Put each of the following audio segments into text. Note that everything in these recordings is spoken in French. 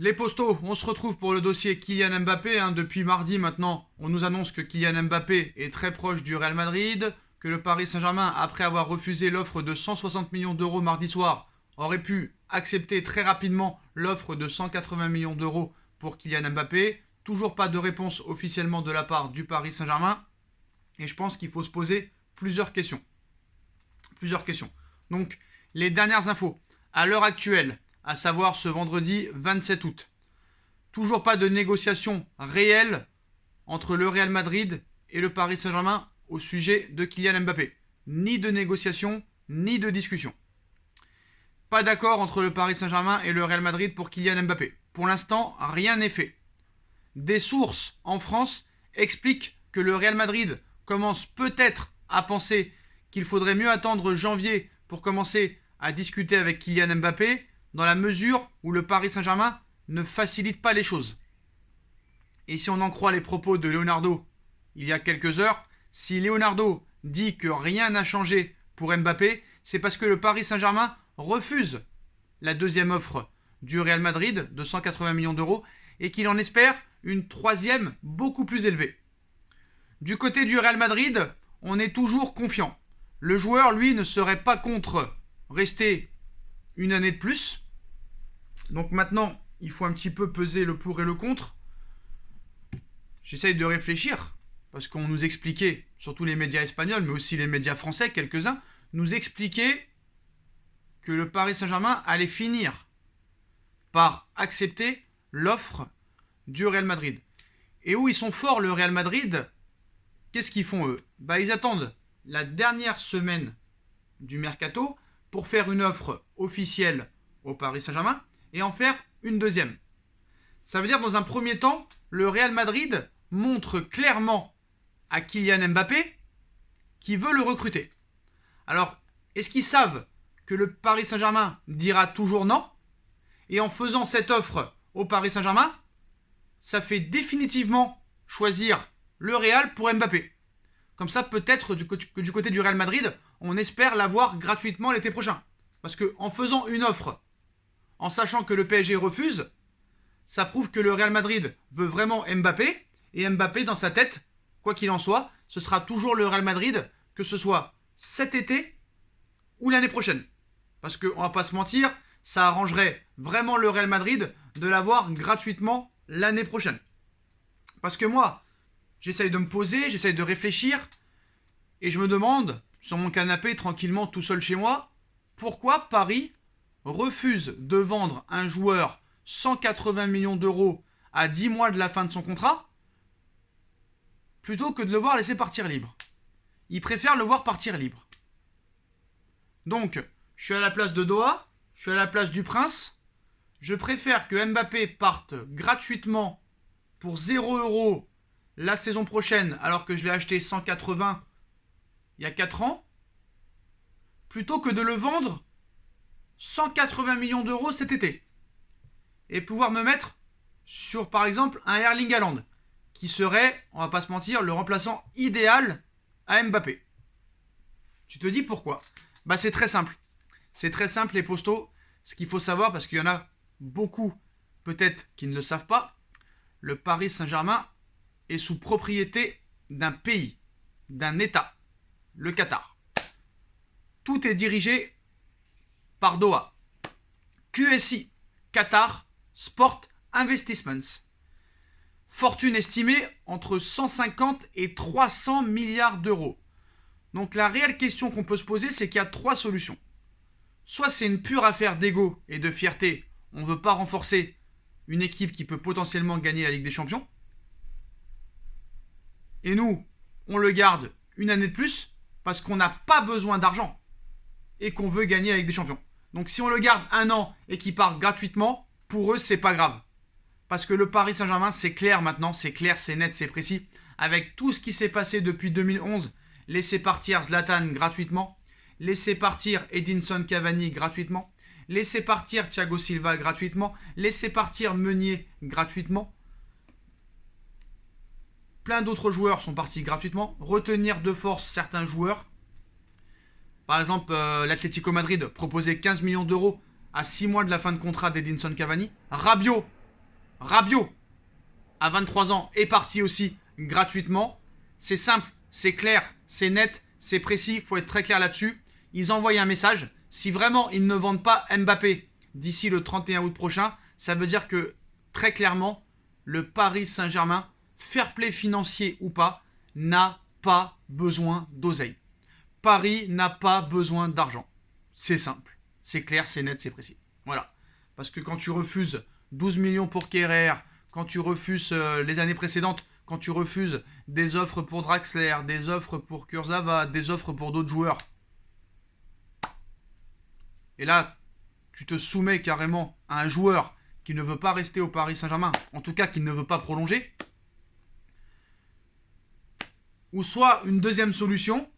Les postos, on se retrouve pour le dossier Kylian Mbappé. Depuis mardi maintenant, on nous annonce que Kylian Mbappé est très proche du Real Madrid, que le Paris Saint-Germain, après avoir refusé l'offre de 160 millions d'euros mardi soir, aurait pu accepter très rapidement l'offre de 180 millions d'euros pour Kylian Mbappé. Toujours pas de réponse officiellement de la part du Paris Saint-Germain. Et je pense qu'il faut se poser plusieurs questions. Donc, les dernières infos. À l'heure actuelle, à savoir ce vendredi 27 août. Toujours pas de négociation réelle entre le Real Madrid et le Paris Saint-Germain au sujet de Kylian Mbappé. Ni de négociation, ni de discussion. Pas d'accord entre le Paris Saint-Germain et le Real Madrid pour Kylian Mbappé. Pour l'instant, rien n'est fait. Des sources en France expliquent que le Real Madrid commence peut-être à penser qu'il faudrait mieux attendre janvier pour commencer à discuter avec Kylian Mbappé, dans la mesure où le Paris Saint-Germain ne facilite pas les choses. Et si on en croit les propos de Leonardo il y a quelques heures, si Leonardo dit que rien n'a changé pour Mbappé, c'est parce que le Paris Saint-Germain refuse la deuxième offre du Real Madrid de 180 millions d'euros et qu'il en espère une troisième beaucoup plus élevée. Du côté du Real Madrid, on est toujours confiant. Le joueur, lui, ne serait pas contre rester une année de plus. Donc maintenant, il faut un petit peu peser le pour et le contre. J'essaye de réfléchir, parce qu'on nous expliquait, surtout les médias espagnols, mais aussi les médias français, quelques-uns, nous expliquaient que le Paris Saint-Germain allait finir par accepter l'offre du Real Madrid. Et où ils sont forts, le Real Madrid, qu'est-ce qu'ils font eux ? Ils attendent la dernière semaine du mercato pour faire une offre officielle au Paris Saint-Germain et en faire une deuxième. Ça veut dire dans un premier temps, le Real Madrid montre clairement à Kylian Mbappé qu'il veut le recruter. Alors, est-ce qu'ils savent que le Paris Saint-Germain dira toujours non ? Et en faisant cette offre au Paris Saint-Germain, ça fait définitivement choisir le Real pour Mbappé. Comme ça, peut-être que du côté du Real Madrid, on espère l'avoir gratuitement l'été prochain. Parce qu'en faisant une offre, en sachant que le PSG refuse, ça prouve que le Real Madrid veut vraiment Mbappé. Et Mbappé, dans sa tête, quoi qu'il en soit, ce sera toujours le Real Madrid, que ce soit cet été ou l'année prochaine. Parce qu'on va pas se mentir, ça arrangerait vraiment le Real Madrid de l'avoir gratuitement l'année prochaine. Parce que moi, j'essaye de me poser, j'essaye de réfléchir, et je me demande, sur mon canapé, tranquillement, tout seul chez moi, pourquoi Paris refuse de vendre un joueur 180 millions d'euros à 10 mois de la fin de son contrat, plutôt que de le voir laisser partir libre. Il préfère le voir partir libre. Donc, je suis à la place de Doha, je suis à la place du Prince, je préfère que Mbappé parte gratuitement pour 0 € la saison prochaine, alors que je l'ai acheté 180 il y a 4 ans, plutôt que de le vendre 180 millions d'euros cet été. Et pouvoir me mettre sur, par exemple, un Erling Haaland, qui serait, on va pas se mentir, le remplaçant idéal à Mbappé. Tu te dis pourquoi ? C'est très simple. C'est très simple, les postos. Ce qu'il faut savoir, parce qu'il y en a beaucoup, peut-être, qui ne le savent pas, le Paris Saint-Germain est sous propriété d'un pays, d'un État, le Qatar. Tout est dirigé par Doha. QSI, Qatar Sport Investments. Fortune estimée entre 150 et 300 milliards d'euros. Donc la réelle question qu'on peut se poser, c'est qu'il y a 3 solutions. Soit c'est une pure affaire d'ego et de fierté, on ne veut pas renforcer une équipe qui peut potentiellement gagner la Ligue des Champions. Et nous, on le garde une année de plus parce qu'on n'a pas besoin d'argent et qu'on veut gagner la Ligue des Champions. Donc si on le garde un an et qu'il part gratuitement, pour eux, c'est pas grave. Parce que le Paris Saint-Germain, c'est clair maintenant, c'est clair, c'est net, c'est précis. Avec tout ce qui s'est passé depuis 2011, laisser partir Zlatan gratuitement, laisser partir Edinson Cavani gratuitement, laisser partir Thiago Silva gratuitement, laisser partir Meunier gratuitement. Plein d'autres joueurs sont partis gratuitement. Retenir de force certains joueurs. Par exemple, l'Atlético Madrid proposait 15 millions d'euros à 6 mois de la fin de contrat d'Edinson Cavani. Rabiot Rabiot, à 23 ans, est parti aussi gratuitement. C'est simple, c'est clair, c'est net, c'est précis, il faut être très clair là-dessus. Ils envoient un message. Si vraiment ils ne vendent pas Mbappé d'ici le 31 août prochain, ça veut dire que très clairement, le Paris Saint-Germain, fair play financier ou pas, n'a pas besoin d'oseille. Paris n'a pas besoin d'argent. C'est simple, c'est clair, c'est net, c'est précis. Voilà. Parce que quand tu refuses 12 millions pour Kehrer, quand tu refuses les années précédentes, quand tu refuses des offres pour Draxler, des offres pour Kurzawa, des offres pour d'autres joueurs, et là, tu te soumets carrément à un joueur qui ne veut pas rester au Paris Saint-Germain, en tout cas qui ne veut pas prolonger, ou soit une deuxième solution,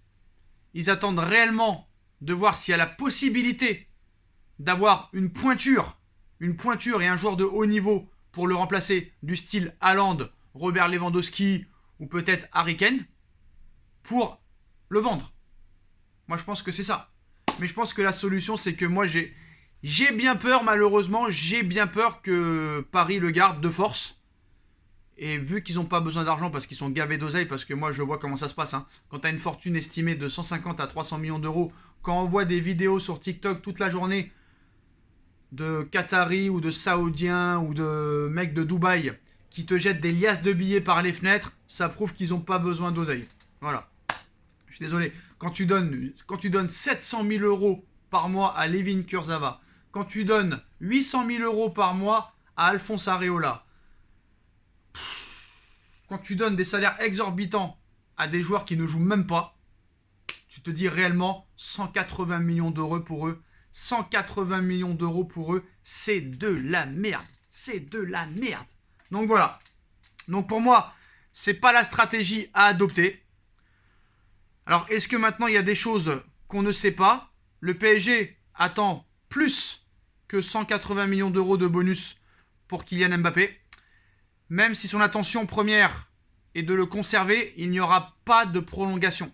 ils attendent réellement de voir s'il y a la possibilité d'avoir une pointure et un joueur de haut niveau pour le remplacer, du style Haaland, Robert Lewandowski ou peut-être Harry Kane, pour le vendre. Moi je pense que c'est ça. Mais je pense que la solution c'est que moi j'ai bien peur, malheureusement, j'ai bien peur que Paris le garde de force. Et vu qu'ils n'ont pas besoin d'argent parce qu'ils sont gavés d'oseille, parce que moi je vois comment ça se passe, hein. Quand tu as une fortune estimée de 150 à 300 millions d'euros, quand on voit des vidéos sur TikTok toute la journée de Qataris ou de Saoudiens ou de mecs de Dubaï qui te jettent des liasses de billets par les fenêtres, ça prouve qu'ils n'ont pas besoin d'oseille. Voilà. Je suis désolé. Quand tu donnes 700 000 euros par mois à Layvin Kurzawa, quand tu donnes 800 000 euros par mois à Alphonse Areola, quand tu donnes des salaires exorbitants à des joueurs qui ne jouent même pas, tu te dis réellement 180 millions d'euros pour eux. 180 millions d'euros pour eux, c'est de la merde. C'est de la merde. Donc voilà. Donc pour moi, c'est pas la stratégie à adopter. Alors est-ce que maintenant il y a des choses qu'on ne sait pas? Le PSG attend plus que 180 millions d'euros de bonus pour Kylian Mbappé. Même si son intention première est de le conserver, il n'y aura pas de prolongation.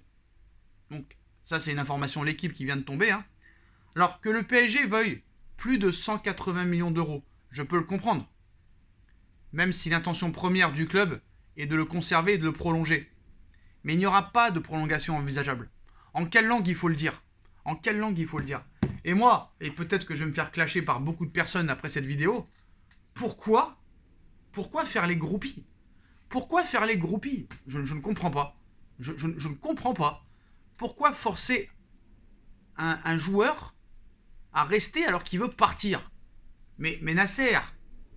Donc ça c'est une information, l'équipe qui vient de tomber, hein. Alors que le PSG veuille plus de 180 millions d'euros, je peux le comprendre. Même si l'intention première du club est de le conserver et de le prolonger. Mais il n'y aura pas de prolongation envisageable. En quelle langue il faut le dire? En quelle langue il faut le dire? Et moi, et peut-être que je vais me faire clasher par beaucoup de personnes après cette vidéo, pourquoi faire les groupies? Pourquoi faire les groupies? Je ne comprends pas. Je ne comprends pas. Pourquoi forcer un joueur à rester alors qu'il veut partir? Mais Nasser,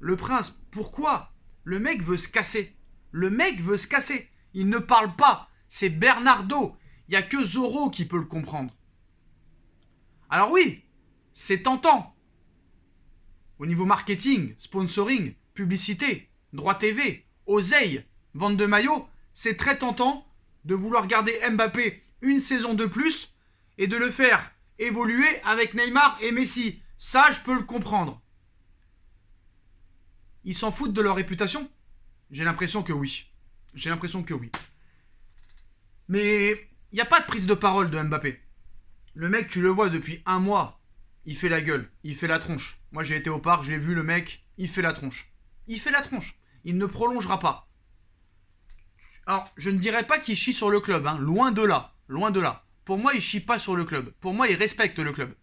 le prince, pourquoi? Le mec veut se casser. Le mec veut se casser. Il ne parle pas. C'est Bernardo. Il n'y a que Zorro qui peut le comprendre. Alors oui, c'est tentant. Au niveau marketing, sponsoring, publicité, droit TV, oseille, vente de maillots, c'est très tentant de vouloir garder Mbappé une saison de plus et de le faire évoluer avec Neymar et Messi. Ça, je peux le comprendre. Ils s'en foutent de leur réputation? J'ai l'impression que oui. J'ai l'impression que oui. Mais il n'y a pas de prise de parole de Mbappé. Le mec, tu le vois depuis un mois, il fait la gueule, il fait la tronche. Moi, j'ai été au parc, j'ai vu le mec, il fait la tronche. Il fait la tronche. Il ne prolongera pas. Alors, je ne dirais pas qu'il chie sur le club, hein. Loin de là. Loin de là. Pour moi, il chie pas sur le club. Pour moi, il respecte le club.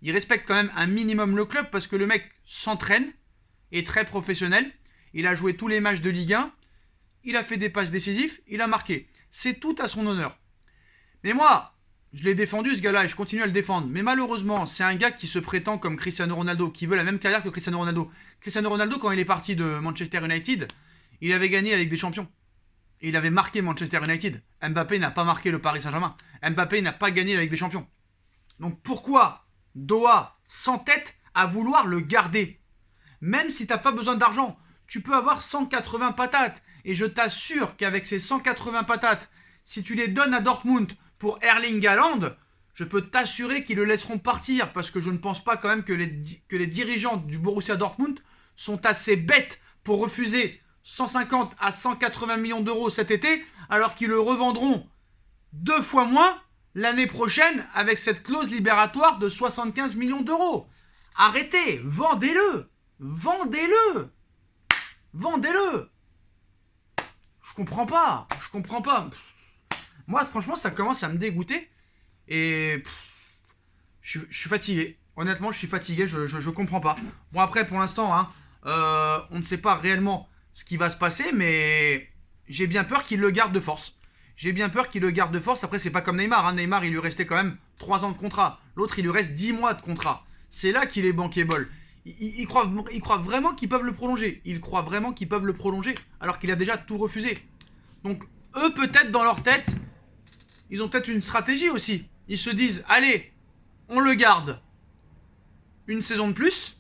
Il respecte quand même un minimum le club parce que le mec s'entraîne, est très professionnel. Il a joué tous les matchs de Ligue 1. Il a fait des passes décisives. Il a marqué. C'est tout à son honneur. Mais moi, je l'ai défendu ce gars-là et je continue à le défendre. Mais malheureusement, c'est un gars qui se prétend comme Cristiano Ronaldo, qui veut la même carrière que Cristiano Ronaldo. Cristiano Ronaldo, quand il est parti de Manchester United, il avait gagné la Ligue des Champions. Et il avait marqué Manchester United. Mbappé n'a pas marqué le Paris Saint-Germain. Mbappé n'a pas gagné la Ligue des Champions. Donc pourquoi Doha s'entête à vouloir le garder? Même si tu n'as pas besoin d'argent, tu peux avoir 180 patates. Et je t'assure qu'avec ces 180 patates, si tu les donnes à Dortmund pour Erling Haaland, je peux t'assurer qu'ils le laisseront partir. Parce que je ne pense pas quand même que les dirigeants du Borussia Dortmund sont assez bêtes pour refuser 150 à 180 millions d'euros cet été, alors qu'ils le revendront 2 fois moins l'année prochaine avec cette clause libératoire de 75 millions d'euros. Arrêtez, vendez-le. Vendez-le. Vendez-le. Je comprends pas. Moi, franchement, ça commence à me dégoûter. Et je suis fatigué. Honnêtement, je suis fatigué. Je comprends pas. Bon, après, pour l'instant, hein, on ne sait pas réellement ce qui va se passer, mais j'ai bien peur qu'il le garde de force. Après, c'est pas comme Neymar. Hein. Neymar, il lui restait quand même 3 ans de contrat. L'autre, il lui reste 10 mois de contrat. C'est là qu'il est bankable. Ils croient vraiment qu'ils peuvent le prolonger. Alors qu'il a déjà tout refusé. Donc, eux, peut-être dans leur tête, ils ont peut-être une stratégie aussi. Ils se disent, allez, on le garde une saison de plus.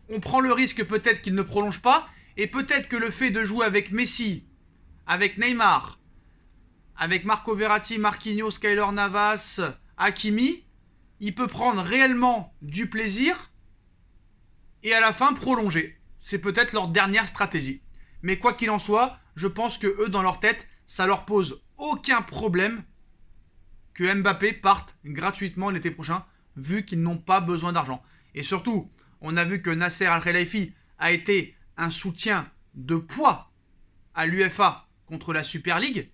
On prend le risque peut-être qu'il ne prolonge pas. Et peut-être que le fait de jouer avec Messi, avec Neymar, avec Marco Verratti, Marquinhos, Keylor Navas, Hakimi, il peut prendre réellement du plaisir et à la fin prolonger. C'est peut-être leur dernière stratégie. Mais quoi qu'il en soit, je pense que eux, dans leur tête, ça leur pose aucun problème que Mbappé parte gratuitement l'été prochain, vu qu'ils n'ont pas besoin d'argent. Et surtout, on a vu que Nasser Al-Khelaifi a été un soutien de poids à l'UEFA contre la Super League.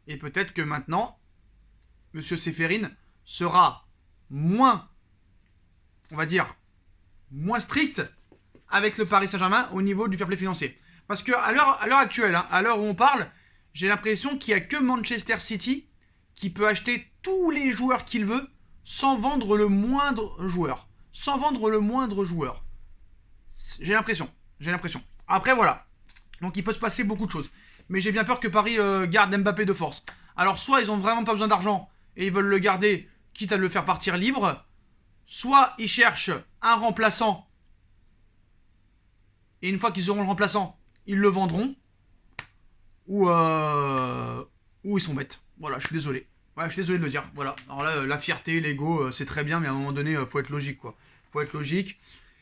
Et peut-être que maintenant, M. Ceferin sera moins, on va dire, moins strict avec le Paris Saint-Germain au niveau du fair play financier. Parce qu'à l'heure actuelle, hein, à l'heure où on parle, j'ai l'impression qu'il n'y a que Manchester City qui peut acheter tous les joueurs qu'il veut sans vendre le moindre joueur. J'ai l'impression. Après, voilà. Donc, il peut se passer beaucoup de choses. Mais j'ai bien peur que Paris garde Mbappé de force. Alors, soit ils ont vraiment pas besoin d'argent et ils veulent le garder, quitte à le faire partir libre. Soit ils cherchent un remplaçant. Et une fois qu'ils auront le remplaçant, ils le vendront. Ou ils sont bêtes. Voilà, je suis désolé. Ouais, je suis désolé de le dire. Voilà. Alors là, la fierté, l'ego, c'est très bien, mais à un moment donné, faut être logique, quoi.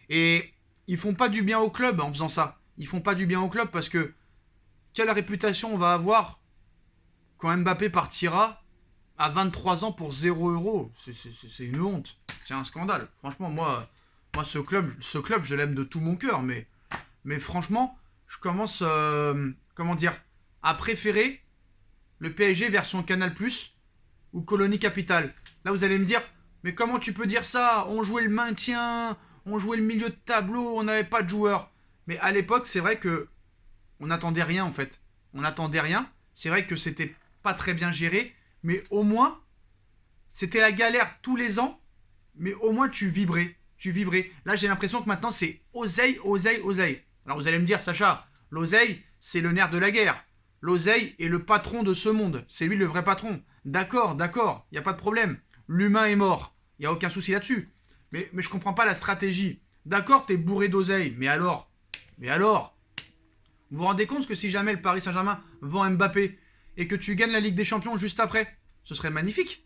Et ils font pas du bien au club en faisant ça. Parce que quelle réputation on va avoir quand Mbappé partira à 23 ans pour 0 €. C'est une honte. C'est un scandale. Franchement, moi ce club, je l'aime de tout mon cœur. Mais franchement, je commence, à préférer le PSG version Canal+, ou Colonie Capital. Là, vous allez me dire, mais comment tu peux dire ça? On jouait le maintien, on jouait le milieu de tableau, on n'avait pas de joueurs. Mais à l'époque, c'est vrai que on n'attendait rien, en fait. C'est vrai que c'était pas très bien géré, mais au moins, c'était la galère tous les ans, mais au moins tu vibrais. Là, j'ai l'impression que maintenant, c'est oseille. Alors, vous allez me dire, Sacha, l'oseille, c'est le nerf de la guerre. L'oseille est le patron de ce monde. C'est lui le vrai patron. D'accord, il n'y a pas de problème. L'humain est mort. Il n'y a aucun souci là-dessus. Mais je comprends pas la stratégie. D'accord, t'es bourré d'oseille. Mais alors vous vous rendez compte que si jamais le Paris Saint-Germain vend Mbappé et que tu gagnes la Ligue des Champions juste après, ce serait magnifique.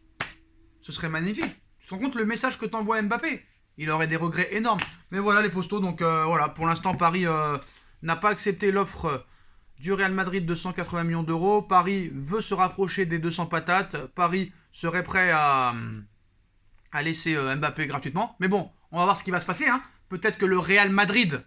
Tu te rends compte le message que t'envoie Mbappé? Il aurait des regrets énormes. Mais voilà les postos. Donc voilà, pour l'instant, Paris n'a pas accepté l'offre du Real Madrid de 180 millions d'euros. Paris veut se rapprocher des 200 patates. Paris serait prêt à laisser Mbappé gratuitement. Mais bon, on va voir ce qui va se passer. Hein. Peut-être que le Real Madrid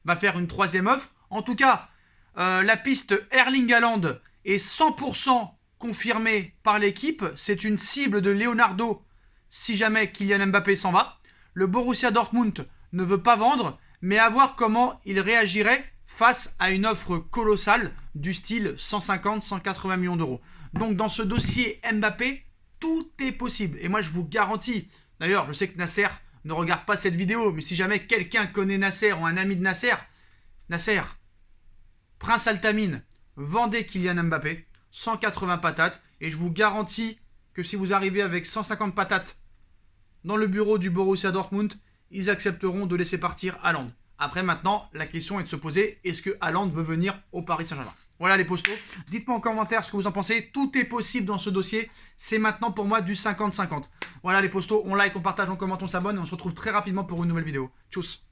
va faire une troisième offre. En tout cas, la piste Erling Haaland est 100% confirmée par l'équipe. C'est une cible de Leonardo si jamais Kylian Mbappé s'en va. Le Borussia Dortmund ne veut pas vendre, mais à voir comment il réagirait face à une offre colossale du style 150-180 millions d'euros. Donc dans ce dossier Mbappé, tout est possible. Et moi je vous garantis, d'ailleurs je sais que Nasser ne regarde pas cette vidéo, mais si jamais quelqu'un connaît Nasser ou un ami de Nasser, Prince Altamine, vendez Kylian Mbappé, 180 patates, et je vous garantis que si vous arrivez avec 150 patates dans le bureau du Borussia Dortmund, ils accepteront de laisser partir Haaland. Après, maintenant, la question est de se poser, est-ce que Haaland veut venir au Paris Saint-Germain? Voilà les postos. Dites-moi en commentaire ce que vous en pensez. Tout est possible dans ce dossier. C'est maintenant pour moi du 50-50. Voilà les postos. On like, on partage, on commente, on s'abonne. Et on se retrouve très rapidement pour une nouvelle vidéo. Tchuss.